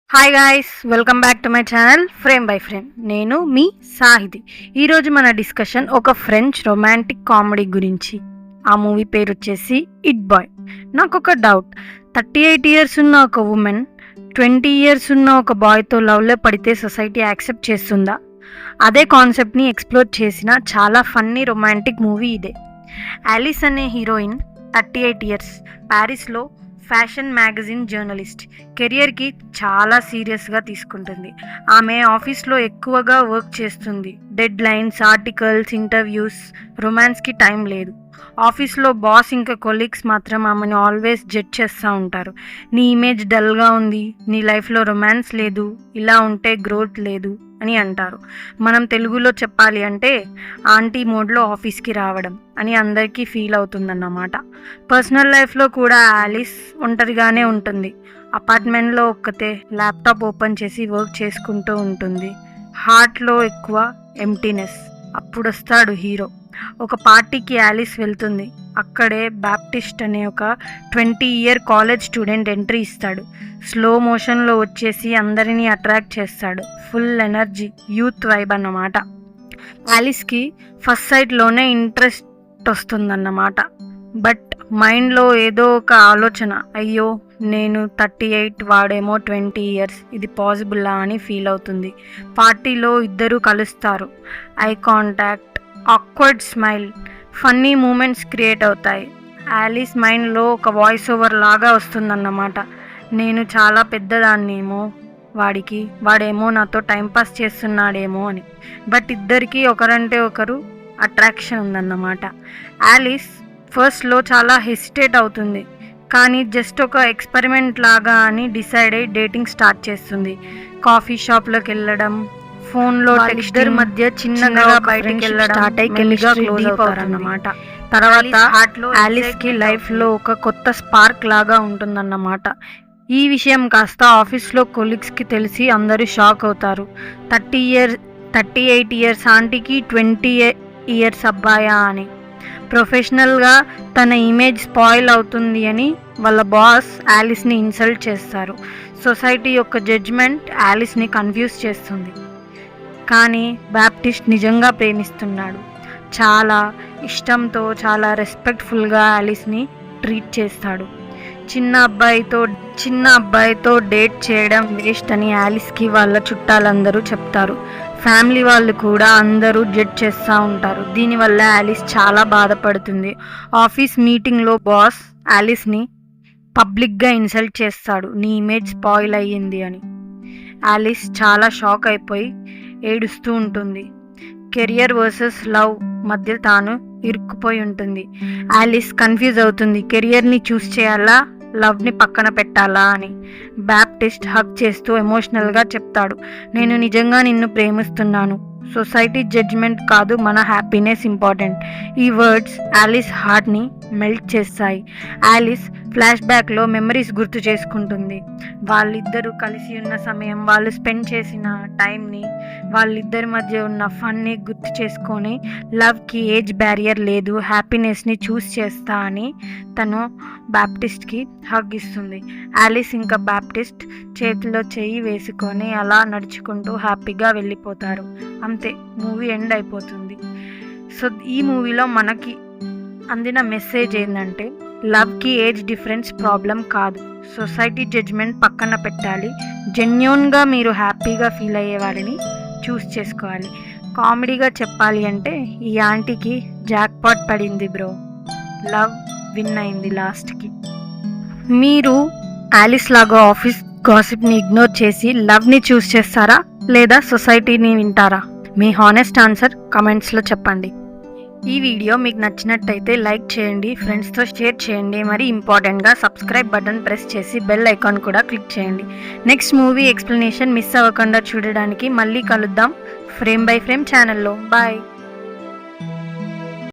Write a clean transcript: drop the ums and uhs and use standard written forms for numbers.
Hi guys, welcome back to my channel frame by frame. నేను మీ సాహితి. ఈరోజు మన discussion ఒక ఫ్రెంచ్ రొమాంటిక్ కామెడీ గురించి. ఆ మూవీ పేరు వచ్చేసి ఇట్ బాయ్. నాకు ఒక డౌట్, 38 ఇయర్స్ ఉన్న ఒక ఉమెన్ 20 ఇయర్స్ ఉన్న ఒక బాయ్తో లవ్లో పడితే సొసైటీ యాక్సెప్ట్ చేస్తుందా? అదే కాన్సెప్ట్ని ఎక్స్ప్లోర్ చేసిన చాలా ఫన్నీ రొమాంటిక్ మూవీ ఇదే. ఆలిస్ అనే హీరోయిన్ 38 ఇయర్స్, ప్యారిస్లో ఫ్యాషన్ మ్యాగజైన్ జర్నలిస్ట్. కెరియర్కి చాలా సీరియస్గా తీసుకుంటుంది. ఆమె ఆఫీస్లో ఎక్కువగా వర్క్ చేస్తుంది. డెడ్ లైన్స్, ఆర్టికల్స్, ఇంటర్వ్యూస్, రొమాన్స్కి టైం లేదు. ఆఫీస్లో బాస్ ఇంకా కొలీగ్స్ మాత్రం ఆమెను ఆల్వేస్ జడ్జ్ చేస్తూ ఉంటారు. నీ ఇమేజ్ డల్గా ఉంది, నీ లైఫ్లో రొమాన్స్ లేదు, ఇలా ఉంటే గ్రోత్ లేదు అని అంటారు. మనం తెలుగులో చెప్పాలి అంటే ఆంటీ మోడ్లో ఆఫీస్కి రావడం అని అందరికీ ఫీల్ అవుతుందన్నమాట. పర్సనల్ లైఫ్లో కూడా ఆలిస్ ఒంటరిగానే ఉంటుంది. అపార్ట్మెంట్లో ఒక్కతే ల్యాప్టాప్ ఓపెన్ చేసి వర్క్ చేసుకుంటూ ఉంటుంది. హార్ట్లో ఎక్కువ ఎంప్టీనెస్. అప్పుడు వస్తాడు హీరో. ఒక పార్టీకి ఆలిస్ వెళ్తుంది. అక్కడే బాప్టిస్ట్ అనే ఒక 20 ఇయర్ కాలేజ్ స్టూడెంట్ ఎంట్రీ ఇస్తాడు. స్లో మోషన్లో వచ్చేసి అందరినీ అట్రాక్ట్ చేస్తాడు. ఫుల్ ఎనర్జీ, యూత్ వైబ్ అన్నమాట. ఆలిస్కి ఫస్ట్ సైట్లోనే ఇంట్రెస్ట్ వస్తుందన్నమాట. బట్ మైండ్లో ఏదో ఒక ఆలోచన, అయ్యో నేను 38, వాడేమో 20 ఇయర్స్, ఇది పాసిబుల్లా అని ఫీల్ అవుతుంది. పార్టీలో ఇద్దరు కలుస్తారు. Eye contact, awkward smile, funny moments create అవుతాయి. ఆలిస్ మైండ్లో ఒక వాయిస్ ఓవర్ లాగా వస్తుందన్నమాట. నేను చాలా పెద్దదాన్నేమో వాడేమో నాతో టైంపాస్ చేస్తున్నాడేమో అని. బట్ ఇద్దరికీ ఒకరంటే ఒకరు అట్రాక్షన్ ఉందన్నమాట. ఆలిస్ ఫస్ట్లో చాలా హెసిటేట్ అవుతుంది, కానీ జస్ట్ ఒక ఎక్స్పెరిమెంట్ లాగా అని డిసైడ్ అయ్యి డేటింగ్ స్టార్ట్ చేస్తుంది. కాఫీ షాప్లోకి వెళ్ళడం, ఫోన్లో ఇద్దరి మధ్య చిన్నగా బయటికి వెళ్ళడం స్టార్ట్ అయ్యి కెమిగా క్లోజ్ అవుతారన్నమాట. తర్వాత ఆలిస్కి లైఫ్లో ఒక కొత్త స్పార్క్ లాగా ఉంటుందన్నమాట. ఈ విషయం కాస్త ఆఫీస్లో కొలీగ్స్కి తెలిసి అందరూ షాక్ అవుతారు. 38 ఇయర్స్ ఆంటీకి 20 ఇయర్స్ అబ్బాయా అని. ప్రొఫెషనల్గా తన ఇమేజ్ స్పాయిల్ అవుతుంది అని వాళ్ళ బాస్ ఆలిస్ని ఇన్సల్ట్ చేస్తారు. సొసైటీ యొక్క జడ్జ్మెంట్ ఆలిస్ని కన్ఫ్యూజ్ చేస్తుంది. కానీ బాప్టిస్ట్ నిజంగా ప్రేమిస్తున్నాడు. చాలా ఇష్టంతో, చాలా రెస్పెక్ట్ఫుల్గా ఆలిస్ని ట్రీట్ చేస్తాడు. చిన్న అబ్బాయితో డేట్ చేయడం వేస్ట్ అని ఆలిస్కి వాళ్ళ చుట్టాలందరూ చెప్తారు. ఫ్యామిలీ వాళ్ళు కూడా అందరూ జడ్జ్ చేస్తూ ఉంటారు. దీనివల్ల ఆలిస్ చాలా బాధపడుతుంది. ఆఫీస్ మీటింగ్లో బాస్ ఆలిస్ని పబ్లిక్గా ఇన్సల్ట్ చేస్తాడు, నీ ఇమేజ్ స్పాయిల్ అయ్యింది అని. ఆలిస్ చాలా షాక్ అయిపోయి ఏడుస్తూ ఉంటుంది. కెరియర్ వర్సెస్ లవ్ మధ్య తాను ఇరుక్కుపోయి ఉంటుంది. ఆలిస్ కన్ఫ్యూజ్ అవుతుంది, కెరియర్ని చూస్ చేయాలా, లవ్ని పక్కన పెట్టాలా అని. బాప్టిస్ట్ హగ్ చేస్తూ ఎమోషనల్గా చెప్తాడు, నేను నిజంగా నిన్ను ప్రేమిస్తున్నాను. సొసైటీ జడ్జ్మెంట్ కాదు, మన హ్యాపీనెస్ ఇంపార్టెంట్. ఈ వర్డ్స్ ఆలిస్ హార్ట్ని మెల్ట్ చేస్తాయి. ఆలిస్ ఫ్లాష్ బ్యాక్లో మెమరీస్ గుర్తు చేసుకుంటుంది. వాళ్ళిద్దరూ కలిసి ఉన్న సమయం, వాళ్ళు స్పెండ్ చేసిన టైంని, వాళ్ళిద్దరి మధ్య ఉన్న ఫన్ని గుర్తు చేసుకొని లవ్కి ఏజ్ బ్యారియర్ లేదు, హ్యాపీనెస్ని చూస్ చేస్తా అని తను బాప్టిస్ట్కి హగ్ ఇస్తుంది. ఆలిస్ ఇంకా బాప్టిస్ట్ చేతిలో చెయ్యి వేసుకొని అలా నడుచుకుంటూ హ్యాపీగా వెళ్ళిపోతారు. అంతే, మూవీ ఎండ్ అయిపోతుంది. సో ఈ మూవీలో మనకి అందిన మెసేజ్ ఏంటంటే, లవ్కి ఏజ్ డిఫరెన్స్ ప్రాబ్లం కాదు, సొసైటీ జడ్జ్మెంట్ పక్కన పెట్టాలి, జెన్యూన్గా మీరు హ్యాపీగా ఫీల్ అయ్యే వారిని చూస్ చేసుకోవాలి. కామెడీగా చెప్పాలి అంటే ఈ ఆంటీకి జాక్ పాట్ పడింది బ్రో, లవ్ విన్ అయింది లాస్ట్కి. మీరు ఆలిస్ లాగా ఆఫీస్ గాసిప్ని ఇగ్నోర్ చేసి లవ్ని చూస్ చేస్తారా, లేదా సొసైటీని వింటారా? మీ హానెస్ట్ ఆన్సర్ కమెంట్స్లో చెప్పండి. ఈ వీడియో మీకు నచ్చినట్టయితే లైక్ చేయండి, ఫ్రెండ్స్తో షేర్ చేయండి, మరి ఇంపార్టెంట్గా సబ్స్క్రైబ్ బటన్ ప్రెస్ చేసి బెల్ ఐకాన్ కూడా క్లిక్ చేయండి. నెక్స్ట్ మూవీ ఎక్స్ప్లెనేషన్ మిస్ అవ్వకుండా చూడడానికి మళ్ళీ కలుద్దాం ఫ్రేమ్ బై ఫ్రేమ్ ఛానల్లో. బాయ్.